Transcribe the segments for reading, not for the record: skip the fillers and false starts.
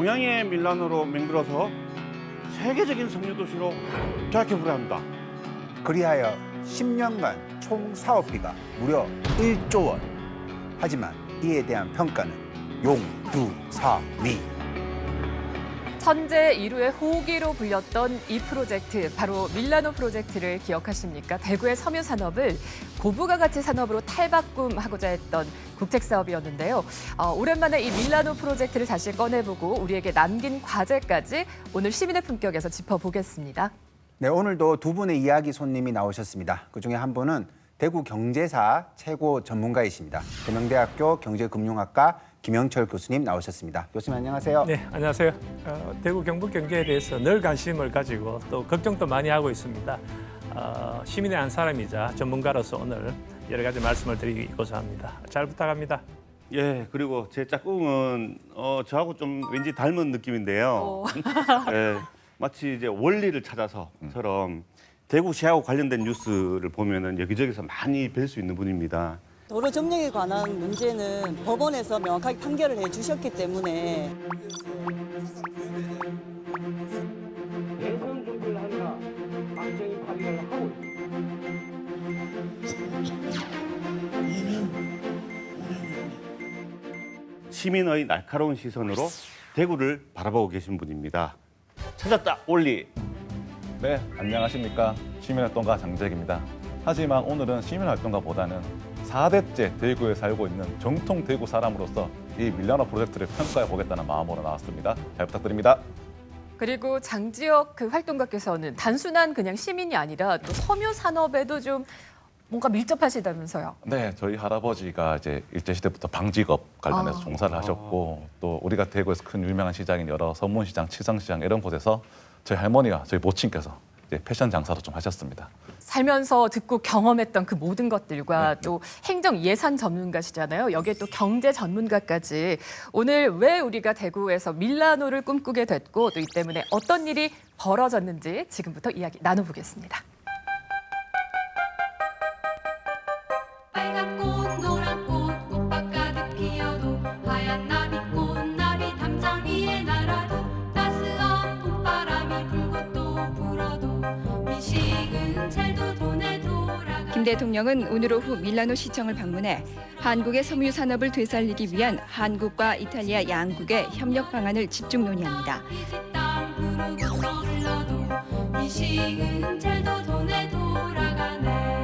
동양의 밀라노로 맹글어서 세계적인 섬유 도시로 도약해보려 합니다. 그리하여 10년간 총 사업비가 무려 1조 원. 하지만 이에 대한 평가는 용두사미. 천재 이루의 호기로 불렸던 이 프로젝트, 바로 밀라노 프로젝트를 기억하십니까? 대구의 섬유 산업을 고부가 가치 산업으로 탈바꿈하고자 했던 국책 사업이었는데요. 오랜만에 이 밀라노 프로젝트를 다시 꺼내보고 우리에게 남긴 과제까지 오늘 시민의 품격에서 짚어보겠습니다. 네, 오늘도 두 분의 이야기 손님이 나오셨습니다. 그중에 한 분은 대구 경제사 최고 전문가이십니다. 대명대학교 경제금융학과 김영철 교수님 나오셨습니다. 교수님 안녕하세요. 네, 안녕하세요. 대구 경북 경제에 대해서 늘 관심을 가지고 또 걱정도 많이 하고 있습니다. 시민의 한 사람이자 전문가로서 오늘 여러 가지 말씀을 드리고자 합니다. 잘 부탁합니다. 예, 그리고 제 짝꿍은 저하고 좀 왠지 닮은 느낌인데요. 예, 마치 이제 원리를 찾아서처럼 대구시하고 관련된 뉴스를 보면은 여기저기서 많이 뵐 수 있는 분입니다. 도로 점령에 관한 문제는 법원에서 명확하게 판결을 해주셨기 때문에 대선 준비를 하느라 방정이 발의를 하고 시민의 날카로운 시선으로 대구를 바라보고 계신 분입니다. 찾았다, 올리. 네, 안녕하십니까. 시민활동가 장재익입니다. 하지만 오늘은 시민활동가보다는 4대째 대구에 살고 있는 정통 대구 사람으로서 이 밀라노 프로젝트를 평가해 보겠다는 마음으로 나왔습니다. 잘 부탁드립니다. 그리고 장지혁 그 활동가께서는 단순한 그냥 시민이 아니라 또 섬유 산업에도 좀 뭔가 밀접하시다면서요. 네, 저희 할아버지가 이제 일제시대부터 방직업 관련해서 종사를 하셨고 또 우리가 대구에서 큰 유명한 시장인 여러 서문시장, 치성시장 이런 곳에서 저희 할머니가 저희 모친께서 이제 패션 장사도 좀 하셨습니다. 살면서 듣고 경험했던 그 모든 것들과 또 행정 예산 전문가시잖아요. 여기에 또 경제 전문가까지. 오늘 왜 우리가 대구에서 밀라노를 꿈꾸게 됐고 또 이 때문에 어떤 일이 벌어졌는지 지금부터 이야기 나눠보겠습니다. 빨간 꽃 노란 꽃 꽃밭 가득 피어도 하얀 나비꽃 나비 담장 위에 날아도 따스한 봄바람이 불고 또 불어도 미식은 잘도 돈에 돌아가. 김 대통령은 오늘 오후 밀라노 시청을 방문해 한국의 섬유 산업을 되살리기 위한 한국과 이탈리아 양국의 협력 방안을 집중 논의합니다. 이제 땅 부르고 떠흘러도 미식은 잘도 돈에 돌아가네.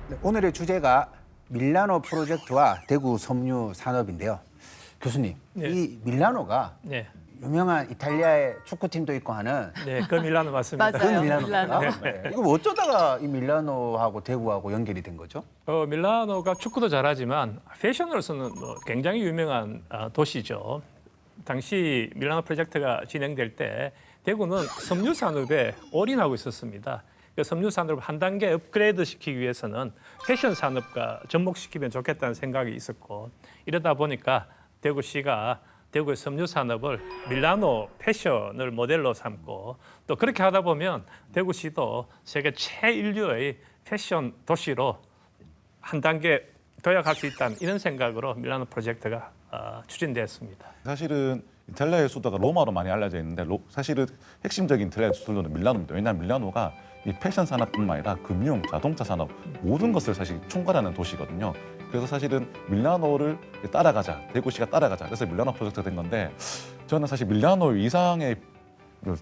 네, 오늘의 주제가 밀라노 프로젝트와 대구 섬유 산업인데요. 교수님, 네. 이 밀라노가 네, 유명한 이탈리아의 축구팀도 있고 하는 네, 그 밀라노 맞습니다. 맞아요. 그 밀라노인가요? 밀라노. 네. 이거 뭐 어쩌다가 이 밀라노하고 대구하고 연결이 된 거죠? 밀라노가 축구도 잘하지만 패션으로서는 굉장히 유명한 도시죠. 당시 밀라노 프로젝트가 진행될 때 대구는 섬유 산업에 올인하고 있었습니다. 그 섬유 산업을 한 단계 업그레이드 시키기 위해서는 패션 산업과 접목시키면 좋겠다는 생각이 있었고 이러다 보니까 대구시가 대구의 섬유 산업을 밀라노 패션을 모델로 삼고 또 그렇게 하다 보면 대구시도 세계 최인류의 패션 도시로 한 단계 도약할 수 있다는 이런 생각으로 밀라노 프로젝트가 추진되었습니다. 사실은 이탈리아의 수도가 로마로 많이 알려져 있는데 사실은 핵심적인 이탈리아의 수도는 밀라노입니다. 왜냐하면 밀라노가 이 패션 산업뿐만 아니라 금융, 자동차 산업 모든 것을 사실 총괄하는 도시거든요. 그래서 사실은 밀라노를 따라가자, 대구시가 따라가자. 그래서 밀라노 프로젝트가 된 건데 저는 사실 밀라노 이상의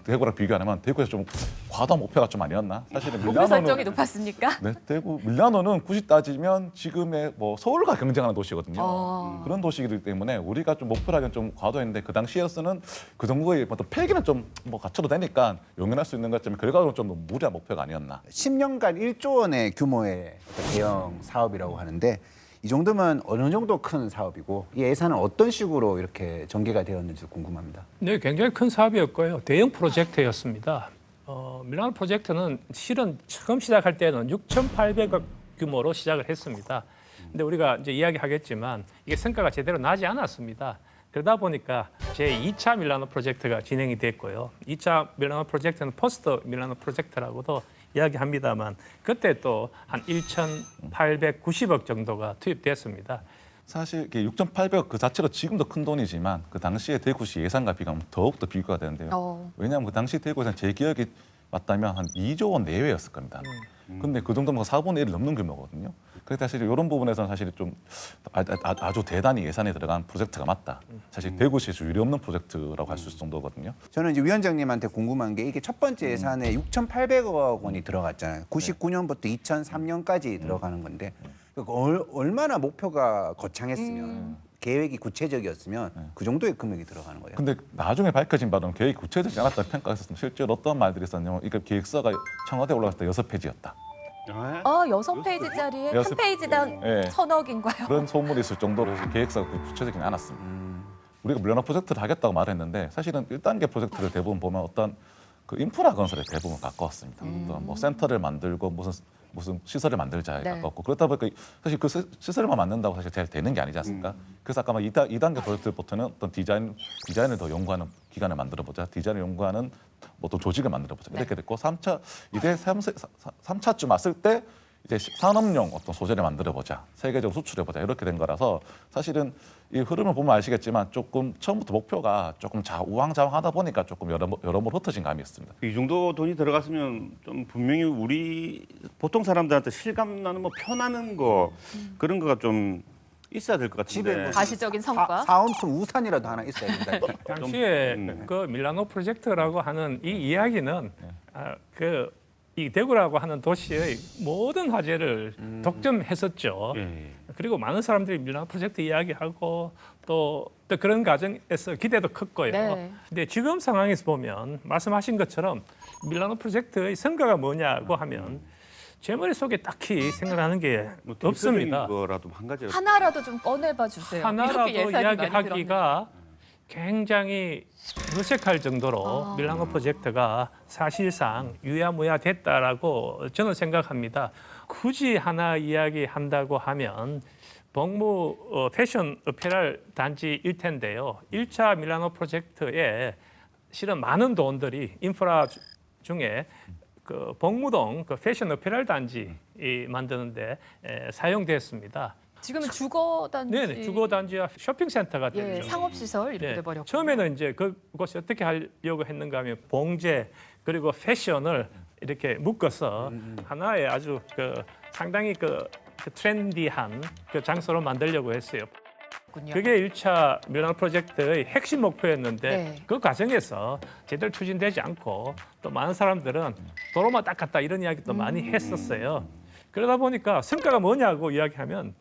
대구랑 비교하면 대구에서 좀 과도한 목표가 좀 아니었나? 사실은 목표 설정이 높았습니까? 네, 대구 밀라노는 굳이 따지면 지금의 뭐 서울과 경쟁하는 도시거든요. 그런 도시이기 때문에 우리가 좀 목표라기엔 좀 과도했는데 그 당시에서는 그 정도의 어떤 폐기는 좀 뭐 갖춰도 되니까 용인할 수 있는 것쯤에 결과적으로 좀 무리한 목표가 아니었나. 10년간 1조 원의 규모의 대형 사업이라고 하는데 이 정도면 어느 정도 큰 사업이고 이 예산은 어떤 식으로 이렇게 전개가 되었는지 궁금합니다. 네, 굉장히 큰 사업이었고요. 대형 프로젝트였습니다. 밀라노 프로젝트는 실은 처음 시작할 때는 6,800억 규모로 시작을 했습니다. 근데 우리가 이제 이야기하겠지만 이게 성과가 제대로 나지 않았습니다. 그러다 보니까 제2차 밀라노 프로젝트가 진행이 됐고요. 2차 밀라노 프로젝트는 포스트 밀라노 프로젝트라고도 이야기합니다만 그때 또 한 1,890억 정도가 투입됐습니다. 사실 이게 6,800억 그 자체로 지금도 큰 돈이지만 그 당시에 대구시 예산과 비교하면 더욱더 비교가 되는데요. 왜냐하면 그 당시 대구 예산 제 기억이 맞다면 한 2조 원 내외였을 겁니다. 근데 그 정도면 4분의 1을 넘는 규모거든요. 그래서 사실 이런 부분에서는 사실 좀 아주 대단히 예산이 들어간 프로젝트가 맞다. 사실 대구시에서 유례 없는 프로젝트라고 할 수 있을 정도거든요. 저는 이제 위원장님한테 궁금한 게 이게 첫 번째 예산에 6,800억 원이 들어갔잖아요. 99년부터 2003년까지 들어가는 건데 얼마나 목표가 거창했으면 계획이 구체적이었으면 그 정도의 금액이 들어가는 거예요. 근데 나중에 밝혀진 바로는 계획이 구체적이지 않았다는 평가가 있었습니다. 실제로 어떤 말들이 있었냐면 이거 계획서가 청와대에 올라갔을 때 6페이지였다. 6페이지짜리에 한 페이지당 예. 1,000억인가요? 그런 소문이 있을 정도로 계획서가 구체적이지 않았습니다. 우리가 밀라노 프로젝트를 하겠다고 말했는데 사실은 1단계 프로젝트를 대부분 보면 어떤 그 인프라 건설에 대부분 가까웠습니다. 어떤 뭐 센터를 만들고 무슨 시설을 만들자에 네. 가깝고 그렇다 보니까 사실 그 시설만 만든다고 사실 잘 되는 게 아니지 않습니까? 그래서 아까 2단계 프로젝트부터는 어떤 디자인을 더 연구하는 기관을 만들어보자, 디자인을 연구하는 어떤 조직을 만들어보자 이렇게 됐고 3차쯤 왔을 때 이제 산업용 어떤 소재를 만들어보자, 세계적으로 수출해보자 이렇게 된 거라서 사실은 이 흐름을 보면 아시겠지만 조금 처음부터 목표가 조금 우왕좌왕하다 보니까 조금 여러모로 흩어진 감이 있습니다. 이 정도 돈이 들어갔으면 좀 분명히 우리 보통 사람들한테 실감 나는 뭐 편하는 거 그런 거가 좀 있어야 될 것 같은데. 집에 뭐 가시적인 성과. 사은품 우산이라도 하나 있어야 된다. 당시에 그 밀라노 프로젝트라고 하는 이 이야기는 이 대구라고 하는 도시의 모든 화제를 독점했었죠. 예. 그리고 많은 사람들이 밀라노 프로젝트 이야기하고 또 그런 과정에서 기대도 컸고요. 네. 근데 지금 상황에서 보면 말씀하신 것처럼 밀라노 프로젝트의 성과가 뭐냐고 하면 제 머릿속에 딱히 생각나는 게 뭐 없습니다. 대표적인 거라도 한 가지. 하나라도 좀 꺼내봐 주세요. 하나라도 이렇게 예산이 많이 이야기하기가 굉장히 무색할 정도로 밀라노 프로젝트가 사실상 유야무야 됐다라고 저는 생각합니다. 굳이 하나 이야기한다고 하면 복무 패션 어페럴 단지일 텐데요. 1차 밀라노 프로젝트에 실은 많은 돈들이 인프라 중에 그 복무동 그 패션 어페럴 단지 만드는데 사용됐습니다. 지금은 주거 단지. 네, 주거 단지와 쇼핑 센터가 예, 됐죠. 상업 시설 이렇게 네, 돼버렸고. 처음에는 이제 그것이 어떻게 하려고 했는가 하면 봉제 그리고 패션을 이렇게 묶어서 하나의 아주 상당히 트렌디한 그 장소로 만들려고 했어요. 그게 1차 밀라노 프로젝트의 핵심 목표였는데 네. 그 과정에서 제대로 추진되지 않고 또 많은 사람들은 도로만 닦았다 이런 이야기도 많이 했었어요. 그러다 보니까 성과가 뭐냐고 이야기하면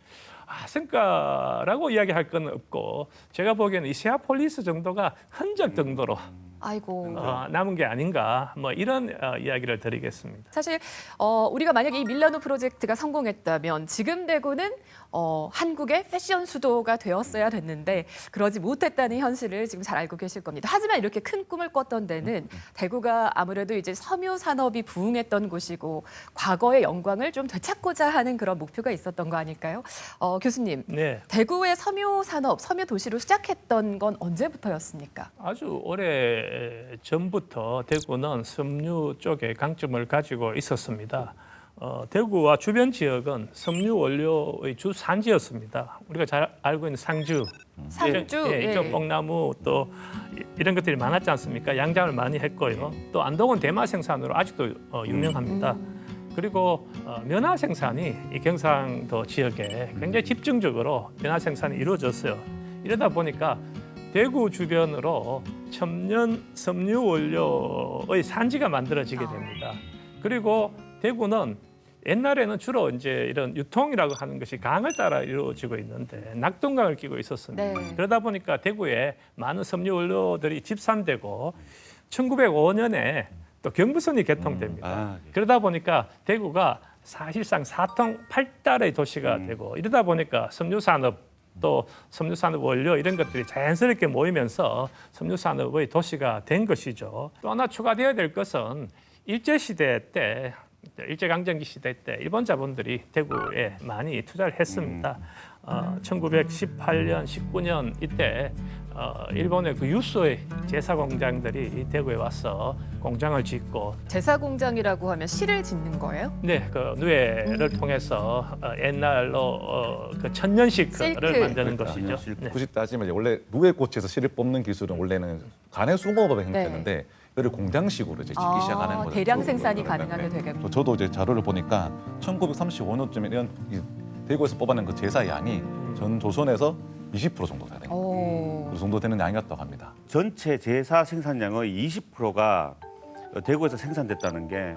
성과라고 이야기할 건 없고 제가 보기에는 이 시아폴리스 정도가 흔적 정도로 아이고. 남은 게 아닌가 뭐 이런 이야기를 드리겠습니다. 사실 우리가 만약에 이 밀라노 프로젝트가 성공했다면 지금 대구는 한국의 패션 수도가 되었어야 됐는데 그러지 못했다는 현실을 지금 잘 알고 계실 겁니다. 하지만 이렇게 큰 꿈을 꿨던 데는 대구가 아무래도 이제 섬유 산업이 부흥했던 곳이고 과거의 영광을 좀 되찾고자 하는 그런 목표가 있었던 거 아닐까요? 교수님, 네. 대구의 섬유 산업, 섬유 도시로 시작했던 건 언제부터였습니까? 아주 오래 전부터 대구는 섬유 쪽에 강점을 가지고 있었습니다. 대구와 주변 지역은 섬유 원료의 주 산지였습니다. 우리가 잘 알고 있는 상주, 상주, 예. 이쪽 뽕나무 또 이런 것들이 많았지 않습니까? 양장을 많이 했고요. 또 안동은 대마 생산으로 아직도 유명합니다. 그리고 면화 생산이 이 경상도 지역에 굉장히 집중적으로 면화 생산이 이루어졌어요. 이러다 보니까 대구 주변으로 천년 섬유 원료의 산지가 만들어지게 됩니다. 그리고 대구는 옛날에는 주로 이제 이런 유통이라고 하는 것이 강을 따라 이루어지고 있는데 낙동강을 끼고 있었습니다. 네. 그러다 보니까 대구에 많은 섬유 원료들이 집산되고 1905년에 또 경부선이 개통됩니다. 예. 그러다 보니까 대구가 사실상 사통 팔달의 도시가 되고 이러다 보니까 섬유산업 또 섬유산업 원료 이런 것들이 자연스럽게 모이면서 섬유산업의 도시가 된 것이죠. 또 하나 추가되어야 될 것은 일제시대 때 일제강점기 시대 때 일본 자본들이 대구에 많이 투자를 했습니다. 1918년, 19년 이때 일본의 그 유소의 제사 공장들이 이 대구에 와서 공장을 짓고 제사 공장이라고 하면 실을 짓는 거예요? 네, 그 누에를 통해서 옛날로 그 천년식을 실크. 만드는 그러니까 것이죠. 네. 굳이 따지면 이제 원래 누에꽃에서 실을 뽑는 기술은 원래는 간의 수공업의 형태인데 이를 공장식으로 이제 짓기 시작하는 거죠. 대량 생산이 가능하게 되겠군요. 저도 이제 자료를 보니까 1935년쯤에 이런 대구에서 뽑아낸 그 제사 양이 전 조선에서 20% 정도 되는 거예요. 그 정도 되는 양이었다고 합니다. 전체 제사 생산량의 20%가 대구에서 생산됐다는 게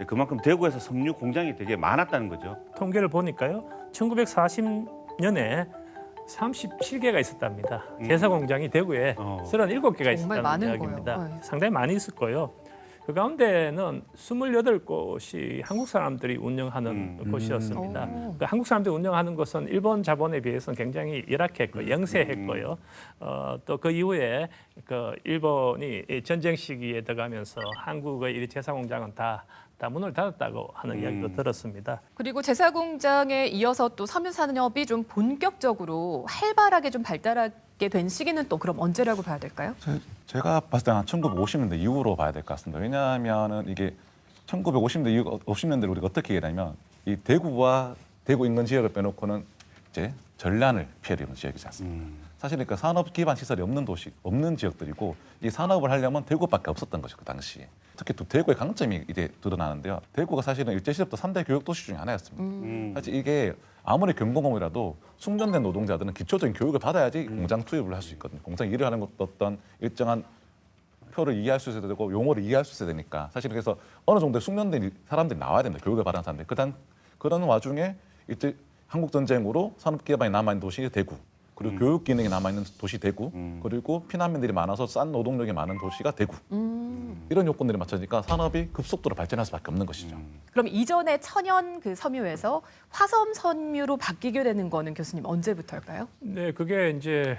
그만큼 대구에서 섬유 공장이 되게 많았다는 거죠. 통계를 보니까요, 1940년에 37개가 있었답니다. 제사 공장이 대구에 37개가 정말 있었다는 많은 이야기입니다. 거예요. 네. 상당히 많이 있을 거예요. 그 가운데는 28곳이 한국 사람들이 운영하는 곳이었습니다. 그 한국 사람들이 운영하는 것은 일본 자본에 비해서는 굉장히 열악했고 영세했고요. 또 그 이후에 그 일본이 전쟁 시기에 들어가면서 한국의 이 제사 공장은 다 문을 닫았다고 하는 이야기도 들었습니다. 그리고 제사 공장에 이어서 또 섬유 산업이 좀 본격적으로 활발하게 좀 발달하게 된 시기는 또 그럼 언제라고 봐야 될까요? 제가 봤을 때는 한 1950년대 이후로 봐야 될 것 같습니다. 왜냐하면은 이게 1950년대 이후 50년대를 우리가 어떻게 얘기하냐면 이 대구와 대구 인근 지역을 빼놓고는 이제 전란을 피해를 입는 지역이지 않습니까? 사실 그러니까 산업 기반 시설이 없는 지역들이고 이 산업을 하려면 대구밖에 없었던 거죠 그 당시에. 특히 또 대구의 강점이 이제 드러나는데요. 대구가 사실은 일제 시대부터 3대 교육 도시 중에 하나였습니다. 사실 이게 아무리 경공업이라도 숙련된 노동자들은 기초적인 교육을 받아야지 공장 투입을 할 수 있거든요. 공장 일을 하는 것도 어떤 일정한 표를 이해할 수 있어야 되고 용어를 이해할 수 있어야 되니까 사실 그래서 어느 정도의 숙련된 사람들이 나와야 된다. 교육을 받은 사람들. 그런 와중에 이제 한국 전쟁으로 산업 기반이 남아 있는 도시 대구. 그리고 교육 기능이 남아있는 도시 대구, 그리고 피난민들이 많아서 싼 노동력이 많은 도시가 대구. 이런 요건들이 맞춰지니까 산업이 급속도로 발전할 수밖에 없는 것이죠. 그럼 이전에 천연 그 섬유에서 화섬 섬유로 바뀌게 되는 거는 교수님 언제부터일까요? 네, 그게 이제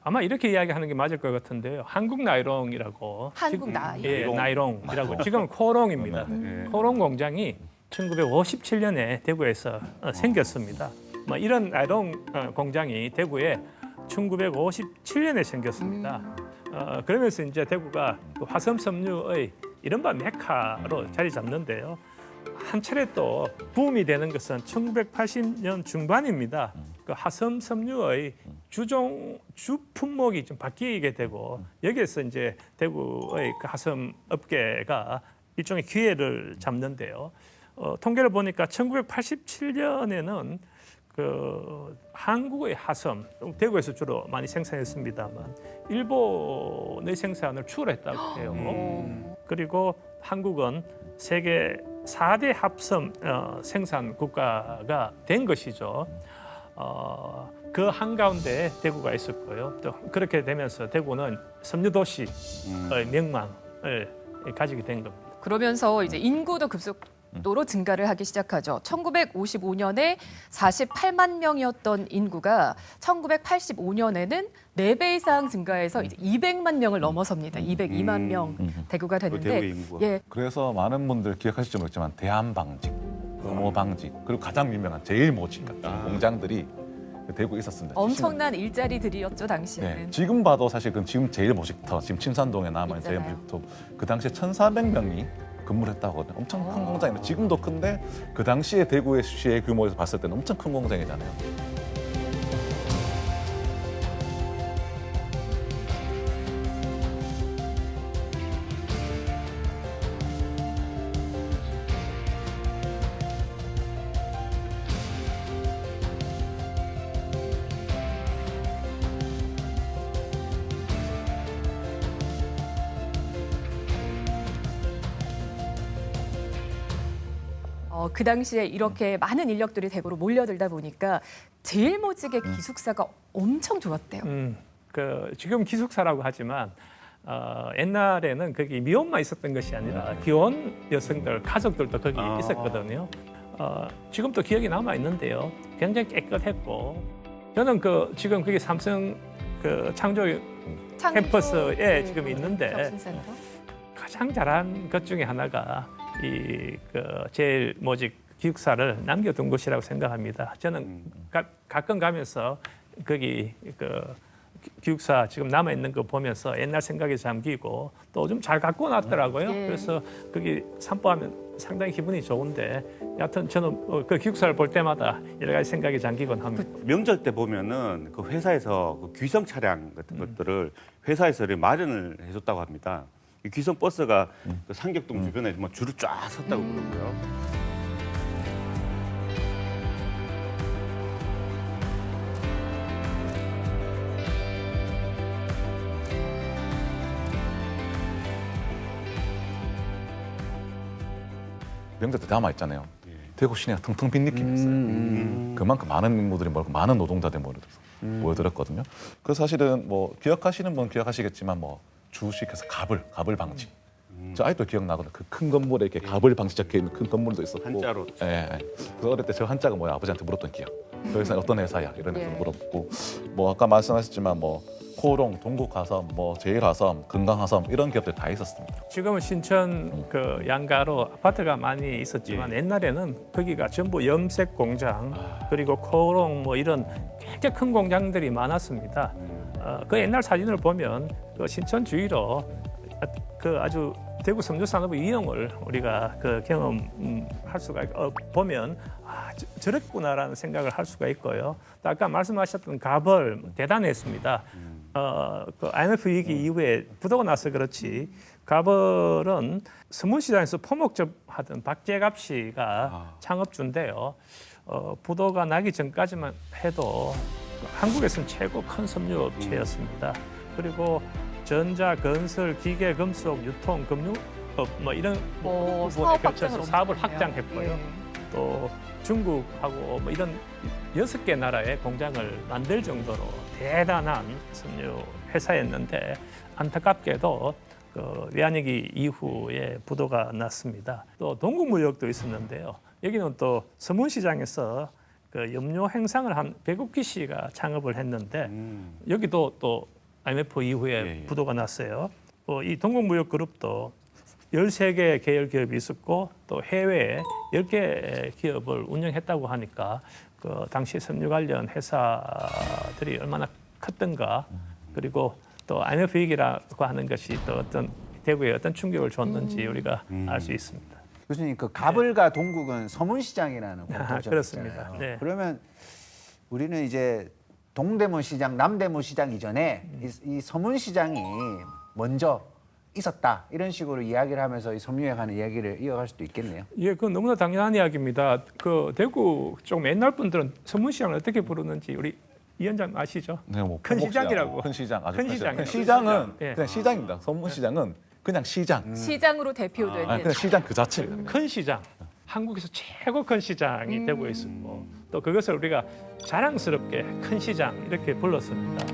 아마 이렇게 이야기하는 게 맞을 것 같은데요. 한국 나이롱이라고. 한국 나이롱. 예, 나이롱이라고. 지금 코롱입니다. 코롱 공장이 1957년에 대구에서 생겼습니다. 이런 나이롱 공장이 대구에 1957년에 생겼습니다. 그러면서 이제 대구가 그 화섬 섬유의 이른바 메카로 자리 잡는데요. 한 차례 또 붐이 되는 것은 1980년 중반입니다. 그 화섬 섬유의 주 품목이 좀 바뀌게 되고 여기에서 이제 대구의 그 화섬 업계가 일종의 기회를 잡는데요. 통계를 보니까 1987년에는 그 한국의 화섬, 대구에서 주로 많이 생산했습니다만 일본의 생산을 추월했다고 해요. 그리고 한국은 세계 4대 합섬 생산 국가가 된 것이죠. 그 한가운데 대구가 있었고요. 또 그렇게 되면서 대구는 섬유도시의 명망을 가지게 된 겁니다. 그러면서 이제 인구도 급속도로 증가를 하기 시작하죠. 1955년에 48만 명이었던 인구가 1985년에는 4배 이상 증가해서 이제 200만 명을 넘어섭니다. 202만 명 대구가 되는데, 대구의 인구가. 예, 그래서 많은 분들 기억하실지 모르겠지만 대한방직, 금호방직, 그리고 가장 유명한 제일모직 같은 공장들이 대구에 있었습니다. 엄청난 일자리들이었죠 당시에는. 네, 지금 봐도 사실 지금 제일모직터, 지금 침산동에 남아있는 제일모직터 그 당시에 1,400명이 근무를 했다고 하거든요. 엄청 큰 공장입니다. 지금도 큰데 그 당시에 대구의 시의 규모에서 봤을 때는 엄청 큰 공장이잖아요. 그 당시에 이렇게 많은 인력들이 대구로 몰려들다 보니까 제일모직의 기숙사가 엄청 좋았대요. 그 지금 기숙사라고 하지만 옛날에는 거기 미혼만 있었던 것이 아니라 기혼 여성들 가족들도 거기 있었거든요. 지금도 기억이 남아 있는데요. 굉장히 깨끗했고 저는 지금 거기 삼성 창조 캠퍼스에 지금 있는데 혁신센터. 가장 잘한 것 중에 하나가 제일모직 기숙사를 남겨둔 곳이라고 생각합니다. 저는 가끔 가면서 거기 그 기숙사 지금 남아 있는 거 보면서 옛날 생각에 잠기고 또 좀 잘 갖고 놨더라고요. 예. 그래서 거기 산보하면 상당히 기분이 좋은데 여하튼 저는 그 기숙사를 볼 때마다 여러 가지 생각에 잠기곤 합니다. 명절 때 보면은 그 회사에서 그 귀성 차량 같은 것들을 회사에서 이렇게 마련을 해줬다고 합니다. 이 귀성 버스가 그 상격동 주변에 뭐 줄을 쫙 섰다고 그러고요. 명절 때 남아 있잖아요. 대구 시내가 텅텅 빈 느낌이었어요. 그만큼 많은 인물들이 모이고 많은 노동자들이 모여들었거든요. 그래서 사실은 뭐 기억하시는 분 기억하시겠지만 뭐 주식회사 갑을 방지. 저 아직도 기억나거든요. 그 큰 건물에 이렇게 갑을 방지 적혀 있는 큰 건물도 있었고. 한자로. 예. 그 어릴 때 저 한자가 뭐야 아버지한테 물었던 기억. 그 회사 어떤 회사야 이런 데서 예. 물어보고 뭐 아까 말씀하셨지만 뭐 코롱, 동국화섬, 뭐 제일화섬, 금강화섬 이런 기업들 다 있었습니다. 지금은 신천 그 양가로 아파트가 많이 있었지만 옛날에는 거기가 전부 염색 공장 그리고 코롱 뭐 이런 굉장히 큰 공장들이 많았습니다. 그 옛날 사진을 보면 그 신천 주위로 그 아주 대구 섬유 산업의 이용을 우리가 그 경험할 수가 보면 저랬구나라는 생각을 할 수가 있고요. 또 아까 말씀하셨던 갑을 대단했습니다. 그 IMF 위기 이후에 부도가 나서 그렇지 갑을은 서문시장에서 포목점하던 박재갑 씨가 창업주인데요. 부도가 나기 전까지만 해도 한국에서는 최고 큰 섬유업체였습니다. 그리고 전자, 건설, 기계, 금속, 유통, 금융업 뭐 이런 부분에 사업 걸쳐서 확장을 사업을 엄청 확장했고요. 했네요. 또 중국하고 뭐 이런 6개 나라의 공장을 만들 정도로 대단한 섬유 회사였는데 안타깝게도 그 외환위기 이후에 부도가 났습니다. 또 동국무역도 있었는데요. 여기는 또 서문시장에서 그 염료 행상을 한 백옥기 씨가 창업을 했는데 여기도 또 IMF 이후에 부도가 났어요. 이 동국무역그룹도 13개 계열 기업이 있었고 또 해외에 10개 기업을 운영했다고 하니까 그 당시 섬유 관련 회사들이 얼마나 컸던가 그리고 또 IMF 위기라고 하는 것이 또 어떤 대구에 어떤 충격을 줬는지 우리가 알 수 있습니다. 교수님 그 갑을과 동국은 서문시장이라는 공통점이 그렇습니다. 있잖아요. 네. 그러면 우리는 이제 동대문 시장, 남대문 시장 이전에 이 서문시장이 먼저 있었다 이런 식으로 이야기를 하면서 이 섬유에 관한 이야기를 이어갈 수도 있겠네요. 예, 그건 너무나 당연한 이야기입니다. 그 대구 좀 옛날 분들은 서문시장을 어떻게 부르는지 우리 위원장 아시죠? 네, 뭐 큰 시장이라고. 큰 시장, 아주 큰 큰 시장. 시장이라고. 시장은 예. 그냥 시장입니다. 선문시장은 그냥 시장. 시장으로 대표되는 그냥 시장 그 자체예요. 큰 시장, 한국에서 최고 큰 시장이 대구에 있었고 또 그것을 우리가 자랑스럽게 큰 시장 이렇게 불렀습니다.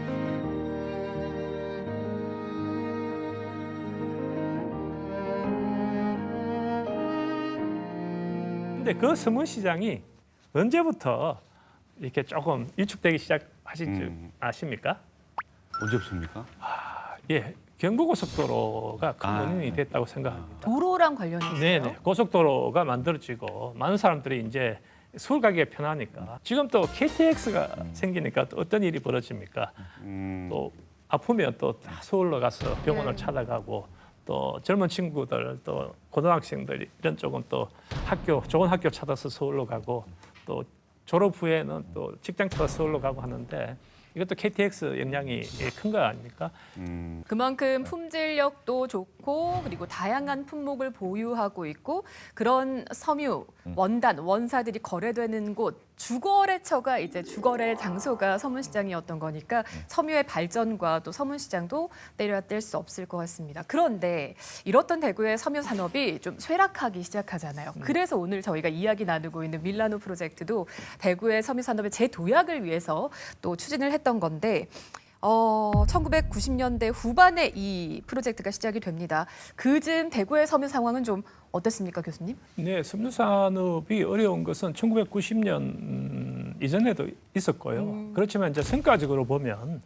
근데 그 서문시장이 언제부터 이렇게 조금 위축되기 시작하신 줄 아십니까? 언제부터입니까? 예, 경부고속도로가 큰 원인이 됐다고 생각합니다. 도로랑 관련이 있어요. 네네, 고속도로가 만들어지고 많은 사람들이 이제 서울 가기가 편하니까 지금 또 KTX가 생기니까 또 어떤 일이 벌어집니까? 또 아프면 또 다 서울로 가서 병원을 찾아가고 또 젊은 친구들 또 고등학생들 이런 쪽은 또 좋은 학교 찾아서 서울로 가고 또 졸업 후에는 또 직장 찾아서 서울로 가고 하는데 이것도 KTX 영향이 큰 거 아닙니까? 그만큼 품질력도 좋고 그리고 다양한 품목을 보유하고 있고 그런 섬유, 원단, 원사들이 거래되는 곳 주거래처가 이제 주거래 장소가 서문시장이었던 거니까 섬유의 발전과 또 서문시장도 때려야 뗄 수 없을 것 같습니다. 그런데 이렇던 대구의 섬유 산업이 좀 쇠락하기 시작하잖아요. 그래서 오늘 저희가 이야기 나누고 있는 밀라노 프로젝트도 대구의 섬유 산업의 재도약을 위해서 또 추진을 했던 건데 1990년대 후반에 이 프로젝트가 시작이 됩니다. 그즈음 대구의 섬유 상황은 좀 어땠습니까, 교수님? 네, 섬유 산업이 어려운 것은 1990년 이전에도 있었고요. 그렇지만 이제 성과적으로 보면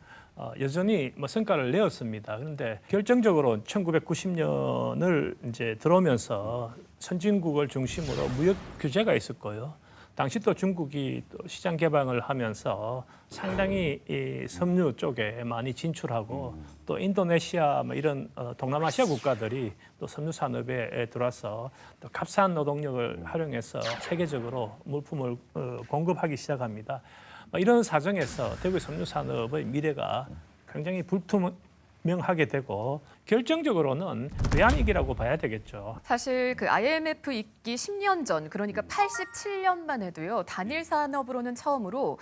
여전히 뭐 성과를 내었습니다. 그런데 결정적으로 1990년을 이제 들어오면서 선진국을 중심으로 무역 규제가 있었고요. 당시 또 중국이 또 시장 개방을 하면서 상당히 이 섬유 쪽에 많이 진출하고 또 인도네시아 뭐 이런 동남아시아 국가들이 또 섬유 산업에 들어와서 또 값싼 노동력을 활용해서 세계적으로 물품을 공급하기 시작합니다. 이런 사정에서 대구의 섬유 산업의 미래가 굉장히 불투명하게 되고 결정적으로는 외환위기라고 봐야 되겠죠. 사실 그 IMF 있기 10년 전, 그러니까 87년만 해도요, 단일 산업으로는 처음으로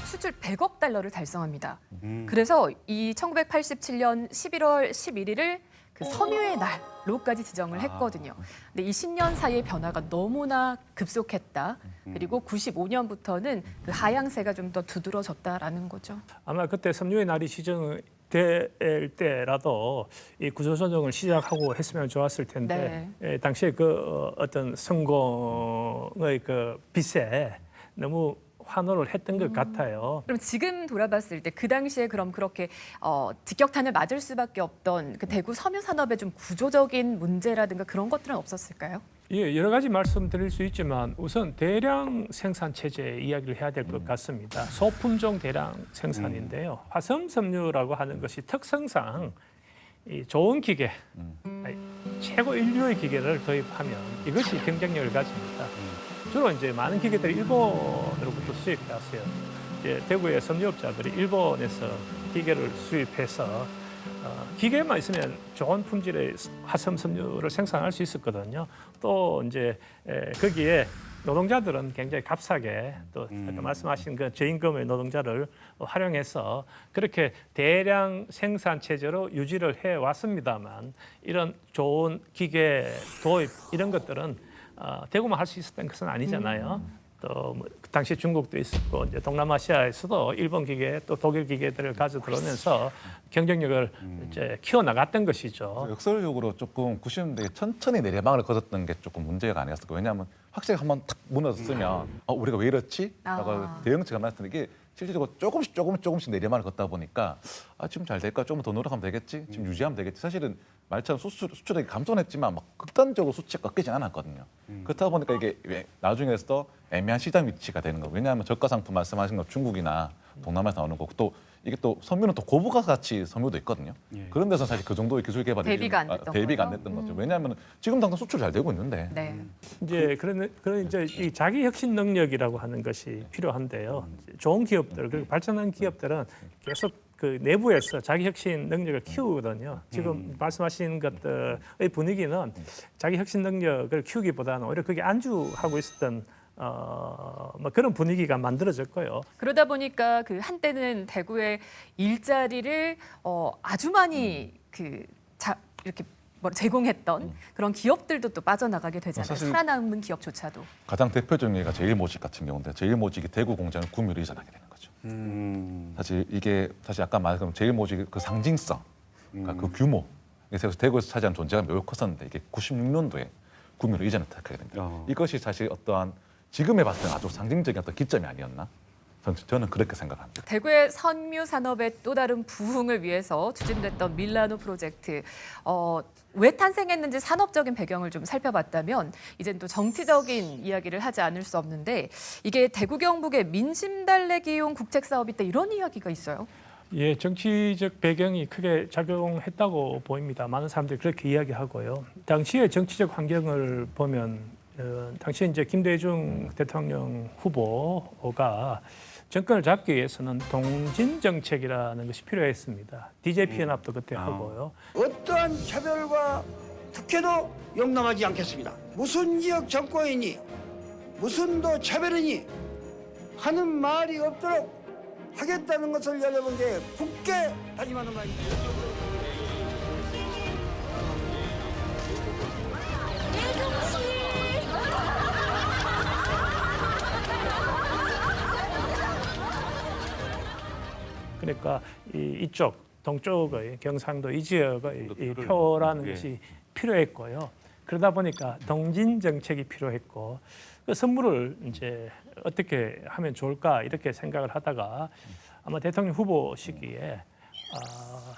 수출 100억 달러를 달성합니다. 그래서 이 1987년 11월 11일을 그 섬유의 날로까지 지정을 했거든요. 근데 이 10년 사이의 변화가 너무나 급속했다. 그리고 95년부터는 그 하향세가 좀 더 두드러졌다라는 거죠. 아마 그때 섬유의 날이 지정될 때라도 이 구조조정을 시작하고 했으면 좋았을 텐데 당시에 그 어떤 성공의 그 빛에 너무 환호를 했던 것 같아요. 그럼 지금 돌아봤을 때 그 당시에 그럼 그렇게 직격탄을 맞을 수밖에 없던 그 대구 섬유 산업의 좀 구조적인 문제라든가 그런 것들은 없었을까요? 예, 여러 가지 말씀드릴 수 있지만 우선 대량 생산 체제 이야기를 해야 될 것 같습니다. 소품종 대량 생산인데요. 화섬 섬유라고 하는 것이 특성상 이 좋은 기계, 최고 인류의 기계를 도입하면 이것이 경쟁력을 가집니다. 주로 이제 많은 기계들이 일본으로부터 수입해왔어요. 이제 대구의 섬유업자들이 일본에서 기계를 수입해서 기계만 있으면 좋은 품질의 화섬 섬유를 생산할 수 있었거든요. 또 이제 거기에 노동자들은 굉장히 값싸게 또 아까 말씀하신 그 저임금의 노동자를 활용해서 그렇게 대량 생산 체제로 유지를 해 왔습니다만 이런 좋은 기계 도입 이런 것들은 대구만 할 수 있었던 것은 아니잖아요. 또 뭐, 그 당시 중국도 있었고 이제 동남아시아에서도 일본 기계 또 독일 기계들을 가져 들어오면서 경쟁력을 이제 키워 나갔던 것이죠. 역설적으로 조금 90년대에 천천히 내리막을 거뒀던 게 조금 문제가 아니었을까. 왜냐하면 확실히 한번 탁 무너졌으면 우리가 왜 이렇지? 라고 대응책을 만났는데 이게 실질적으로 조금씩 내리막을 걷다 보니까 지금 잘 될까? 조금 더 노력하면 되겠지? 지금 유지하면 되겠지? 사실은 말처럼 수출액이 감소했지만 막 극단적으로 수치가 꺾이진 않았거든요. 그렇다 보니까 이게 나중에서 애매한 시장 위치가 되는 거예요. 왜냐하면 저가 상품 말씀하신 거 중국이나 동남아에서 나오는 거고 또 이게 또 섬유는 또 고부가 가치 섬유도 있거든요. 그런 데서 사실 그 정도의 기술 개발이 대비가 안 됐던 거죠. 왜냐하면 지금 당장 수출 잘 되고 있는데. 네. 이제 그런 이제 이 자기 혁신 능력이라고 하는 것이 필요한데요. 좋은 기업들 그리고 발전한 기업들은 계속 그 내부에서 자기 혁신 능력을 키우거든요. 지금 말씀하신 것들의 분위기는 자기 혁신 능력을 키우기보다는 오히려 그게 안주하고 있었던 뭐 그런 분위기가 만들어졌고요. 그러다 보니까 그 한때는 대구의 일자리를 아주 많이 이렇게 제공했던 그런 기업들도 또 빠져나가게 되잖아요. 사실 살아남은 기업조차도. 가장 대표적인 예가 제일모직 같은 경우인데 제일모직이 대구 공장을 구미로 이전하게 되는 거죠. 사실 이게 사실 아까 말한 제일모직 그 상징성, 그러니까 그 규모, 그래서 대구에서 차지한 존재가 매우 컸었는데 이게 96년도에 구미로 이전을 하게 됩니다. 이것이 사실 어떠한 지금에 봤을 때는 아주 상징적인 어떤 기점이 아니었나? 저는 그렇게 생각합니다. 대구의 섬유 산업의 또 다른 부흥을 위해서 추진됐던 밀라노 프로젝트. 왜 탄생했는지 산업적인 배경을 좀 살펴봤다면 이젠 또 정치적인 이야기를 하지 않을 수 없는데 이게 대구 경북의 민심 달래기용 국책 사업이 있다 이런 이야기가 있어요. 예, 정치적 배경이 크게 작용했다고 보입니다. 많은 사람들이 그렇게 이야기하고요. 당시의 정치적 환경을 보면 당시 이제 김대중 대통령 후보가 정권을 잡기 위해서는 동진 정책이라는 것이 필요했습니다. DJP 연합도 그때 하고요. 어떠한 차별과 특혜도 용납하지 않겠습니다. 무슨 지역 정권이니 무슨 도 차별이니 하는 말이 없도록 하겠다는 것을 여러분께 굳게 다짐하는 말입니다. 그러니까 이쪽 동쪽의 경상도 이 지역의 이 표라는 것이 필요했고요. 그러다 보니까 동진 정책이 필요했고 그 선물을 이제 어떻게 하면 좋을까 이렇게 생각을 하다가 아마 대통령 후보 시기에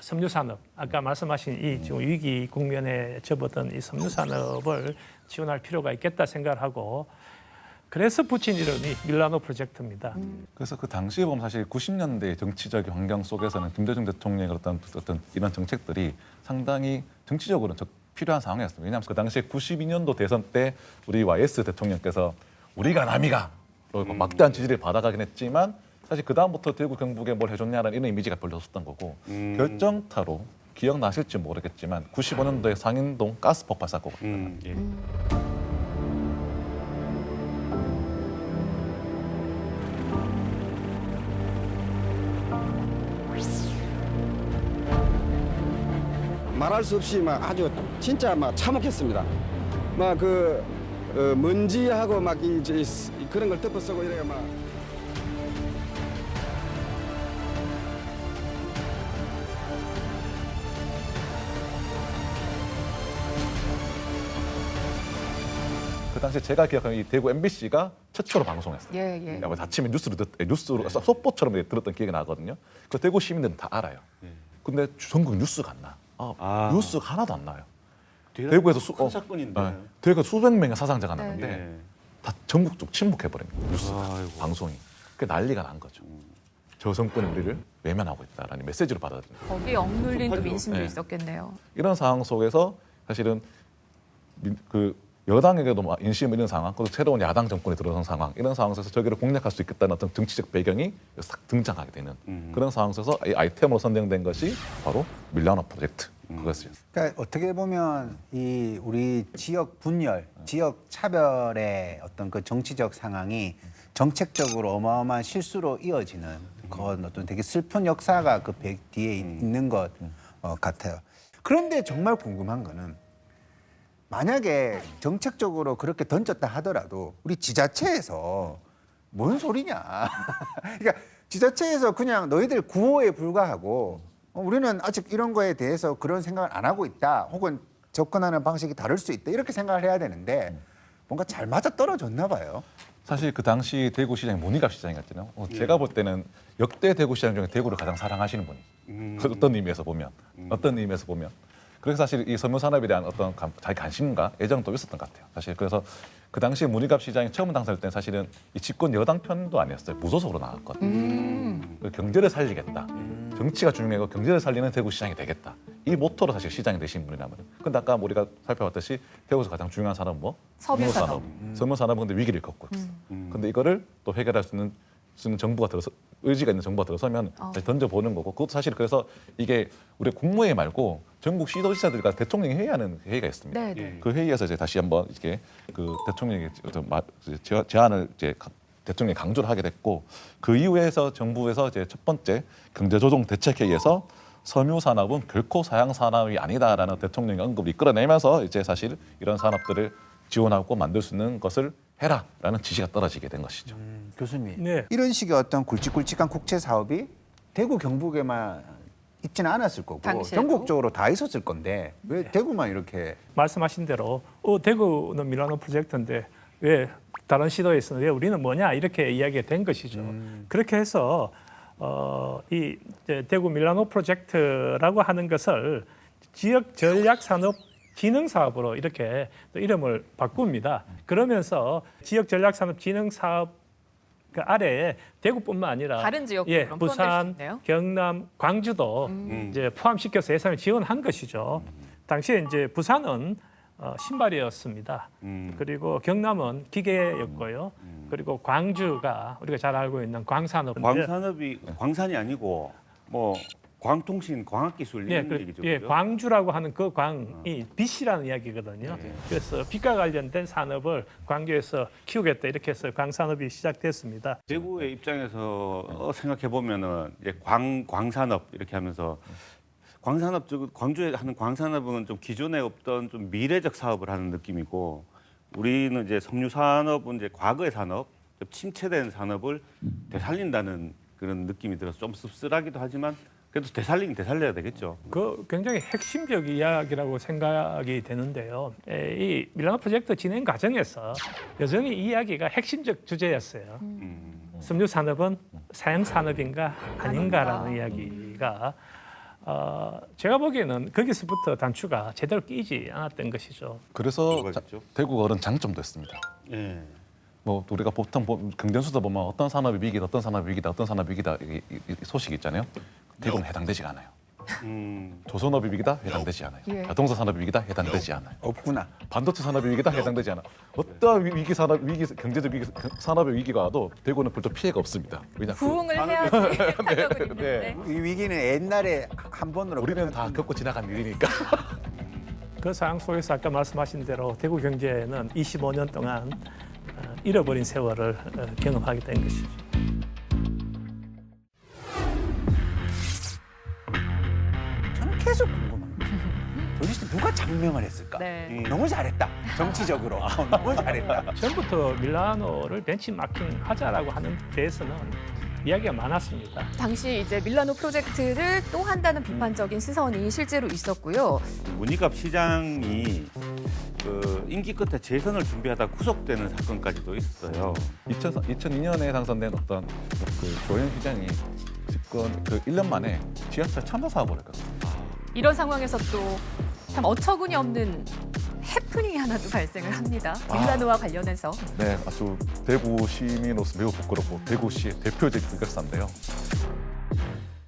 섬유 산업, 아까 말씀하신 이 지금 위기 국면에 접어든 이 섬유 산업을 지원할 필요가 있겠다 생각을 하고 그래서 붙인 이름이 밀라노 프로젝트입니다. 그래서 그 당시에 보면 사실 90년대 정치적 환경 속에서는 김대중 대통령의 어떤 이런 정책들이 상당히 정치적으로는 필요한 상황이었습니다. 왜냐하면 그 당시에 92년도 대선 때 우리 YS 대통령께서 우리가 남이가 막대한 지지를 받아가긴 했지만 사실 그 다음부터 대구 경북에 뭘 해줬냐라는 이런 이미지가 별로 없었던 거고 결정타로 기억나실지 모르겠지만 95년도에 상인동 가스 폭발 사고가 예. 말할 수 없이 막 아주 진짜 막 참혹했습니다. 막 그 먼지하고 막 그런 걸 덮어쓰고 이래가 막. 그 당시에 제가 기억하는 이 대구 MBC가 최초로 방송했어요. 예, 예. 아침에 뉴스로 속보처럼 들었던 기억이 나거든요. 그 대구 시민들은 다 알아요. 근데 전국 뉴스가 안 나. 뉴스가 하나도 안 나요. 대구에서 큰 사건인데. 대구가 수백 명의 사상자가 네. 나는데 예. 다 전국적 침묵해버립니다. 뉴스가 아이고. 방송이. 그 난리가 난 거죠. 저 정권이 우리를 외면하고 있다라는 메시지를 받아들입니다. 거기 억눌린 또 섭하죠. 민심도 네. 있었겠네요. 이런 상황 속에서 사실은 그 여당에게도 인심 있는 상황, 그리고 새로운 야당 정권이 들어선 상황, 이런 상황에서 저기를 공략할 수 있겠다는 어떤 정치적 배경이 싹 등장하게 되는 그런 상황에서 이 아이템으로 선정된 것이 바로 밀라노 프로젝트 그것이었어요. 그러니까 어떻게 보면 이 우리 지역 분열, 지역 차별의 어떤 그 정치적 상황이 정책적으로 어마어마한 실수로 이어지는 그런 어떤 되게 슬픈 역사가 그 뒤에 있는 것 같아요. 그런데 정말 궁금한 거는 만약에 정책적으로 그렇게 던졌다 하더라도 우리 지자체에서 뭔 소리냐. 그러니까 지자체에서 그냥 너희들 구호에 불과하고 우리는 아직 이런 거에 대해서 그런 생각을 안 하고 있다. 혹은 접근하는 방식이 다를 수 있다. 이렇게 생각을 해야 되는데 뭔가 잘 맞아 떨어졌나 봐요. 사실 그 당시 대구시장이 문희갑 시장이었잖아요. 제가 볼 때는 역대 대구시장 중에 대구를 가장 사랑하시는 분이 어떤 의미에서 보면 그래서 사실 이 섬유산업에 대한 어떤 자기 관심과 애정도 있었던 것 같아요. 사실 그래서 그 당시 문희갑 시장이 처음 당선될 때는 사실은 이 집권 여당 편도 아니었어요. 무소속으로 나왔거든요. 경제를 살리겠다. 정치가 중요하고 경제를 살리는 대구시장이 되겠다. 이 모토로 사실 시장이 되신 분이라면. 근데 아까 우리가 살펴봤듯이 대구에서 가장 중요한 산업은 뭐? 섬유산업. 섬유산업은 근데 위기를 겪고 있어. 근데 이거를 또 해결할 수 있는 정부가 들어서 의지가 있는 정부가 들어서면 다시 던져보는 거고 그것도 사실 그래서 이게 우리 국무회의 말고 전국 시도지사들과 대통령이 회의하는 회의가 있습니다. 네, 네. 그 회의에서 이제 다시 한번 이렇게 그 대통령이 제안을 이제 대통령이 강조를 하게 됐고 그 이후에서 정부에서 이제 첫 번째 경제조정 대책회의에서 섬유 산업은 결코 사양 산업이 아니다라는 대통령의 언급을 이끌어내면서 이제 사실 이런 산업들을 지원하고 만들 수 있는 것을 해라라는 지시가 떨어지게 된 것이죠. 교수님. 네. 이런 식의 어떤 굵직굵직한 국채 사업이 대구 경북에만 있지는 않았을 거고 당시에도? 전국적으로 다 있었을 건데 왜 대구만 이렇게 말씀하신 대로 대구는 밀라노 프로젝트인데 왜 다른 시도에서는 왜 우리는 뭐냐 이렇게 이야기가 된 것이죠. 그렇게 해서 이 이제 대구 밀라노 프로젝트라고 하는 것을 지역 전략 산업 진흥 사업으로 이렇게 또 이름을 바꿉니다. 그러면서 지역 전략 산업 진흥 사업 그 아래에 대구뿐만 아니라 다른 지역도 예, 그럼 포함될 수 부산, 있네요? 경남, 광주도 이제 포함시켜서 예산을 지원한 것이죠. 당시에 이제 부산은 신발이었습니다. 그리고 경남은 기계였고요. 그리고 광주가 우리가 잘 알고 있는 광산업. 광산업이 광산이 아니고 뭐 광통신, 광학기술 이런 얘기죠. 예, 그죠? 광주라고 하는 그 광이 빛이라는 이야기거든요. 그래서 빛과 관련된 산업을 광주에서 키우겠다 이렇게 해서 광산업이 시작됐습니다. 대구의 입장에서 생각해 보면은 이제 광산업 이렇게 하면서 광산업 광주에 하는 광산업은 좀 기존에 없던 좀 미래적 사업을 하는 느낌이고 우리는 이제 섬유 산업은 이제 과거의 산업, 좀 침체된 산업을 되살린다는 그런 느낌이 들어서 좀 씁쓸하기도 하지만 그래도 되살리긴 되살려야 되겠죠. 그 굉장히 핵심적 이야기라고 생각이 되는데요. 이 밀라노 프로젝트 진행 과정에서 여전히 이 이야기가 핵심적 주제였어요. 섬유 산업은 사양 산업인가 아닌가라는 이야기가 제가 보기에는 거기서부터 단추가 제대로 끼지 않았던 것이죠. 그래서 뭐가 있죠? 대구가 그런 장점도 있습니다. 예. 뭐 우리가 보통 경쟁수도 보면 어떤 산업이 위기다, 어떤 산업이 위기다, 어떤 산업이 위기다 이 소식이 있잖아요. 대구는 해당되지가 않아요. 조선업이 위기다 해당되지 않아요. 예. 자동차 산업이 위기다 해당되지 않아요. 없구나. 반도체 산업이 위기다 해당되지 않아. 어떠한 경제적 위기 산업의 위기가 와도 대구는 별도 피해가 없습니다. 왜냐? 부응을 해야지 타격은 있는데. 이 위기는 옛날에 한 번으로 우리는 다 겪고 지나간 일이니까. 그 상황 속에서 아까 말씀하신 대로 대구 경제는 25년 동안 잃어버린 세월을 경험하게 된 것이죠. 저는 계속 궁금합니다. 도대체 누가 장명을 했을까? 네. 너무 잘했다. 정치적으로 너무 잘했다. 처음부터 밀라노를 벤치마킹 하자라고 하는 데에서는 이야기가 많았습니다. 당시 이제 밀라노 프로젝트를 또 한다는 비판적인 시선이 실제로 있었고요. 문희갑 시장이 그 임기 끝에 재선을 준비하다 구속되는 사건까지도 있었어요. 2002년에 당선된 어떤 그 조현 시장이 집권 그 1년 만에 지하철 참사 사고를 겪었습니다. 이런 상황에서 또 참 어처구니 없는 해프닝이 하나 도 발생을 합니다. 밀라노와 관련해서. 네, 아주 대구 시민으로서 매우 부끄럽고 대구시의 대표적 불격사인데요.